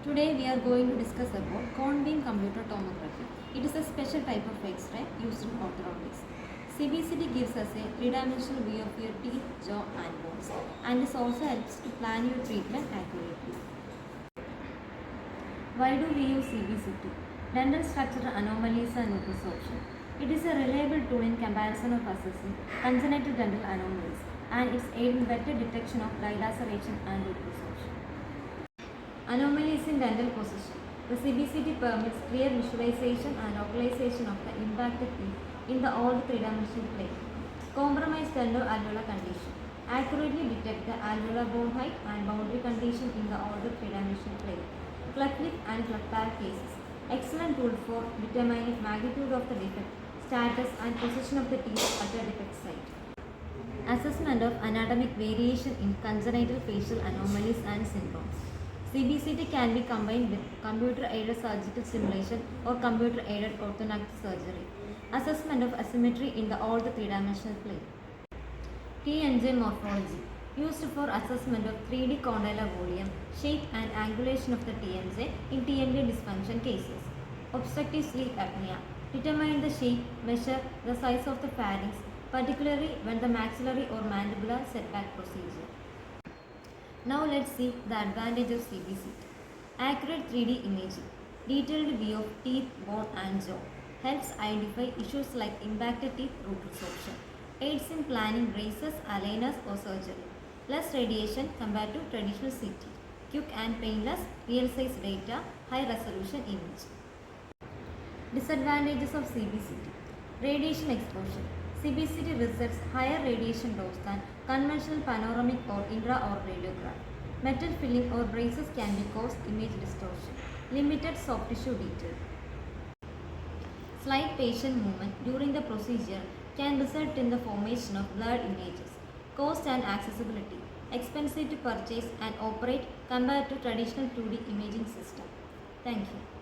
Today we are going to discuss about cone beam computer tomography. It is a special type of X-ray used in orthodontics. CBCT gives us a three-dimensional view of your teeth, jaw and bones, and this also helps to plan your treatment accurately. Why do we use CBCT? Dental structural anomalies and resorption. It is a reliable tool in comparison of assessing congenital dental anomalies, and it's aid in better detection of dilaceration and resorption. Anomalies in dental position. The CBCT permits clear visualization and localization of the impacted teeth in the old three-dimensional plane. Compromised dental-alveolar condition. Accurately detect the alveolar bone height and boundary condition in the older three-dimensional plane. Cleft lip and cleft palate cases. Excellent tool for determining magnitude of the defect, status and position of the teeth at the defect site. Assessment of anatomic variation in congenital facial anomalies and syndromes. CBCT can be combined with computer-aided surgical simulation or computer-aided orthodontic surgery. Assessment of asymmetry in the old three-dimensional plane. TMJ morphology. Used for assessment of 3D condylar volume, shape and angulation of the TMJ in TMJ dysfunction cases. Obstructive sleep apnea. Determine the shape, measure the size of the pharynx, particularly when the maxillary or mandibular setback procedure. Now let's see the advantage of CBCT. Accurate 3D imaging, detailed view of teeth, bone and jaw, helps identify issues like impacted teeth, root resorption, aids in planning braces, aligners or surgery, less radiation compared to traditional CT, quick and painless, real size data, high resolution image. Disadvantages of CBCT. Radiation exposure. CBCT results higher radiation dose than conventional panoramic or intraoral radiograph. Metal filling or braces can cause image distortion. Limited soft tissue detail. Slight patient movement during the procedure can result in the formation of blurred images. Cost and accessibility. Expensive to purchase and operate compared to traditional 2D imaging system. Thank you.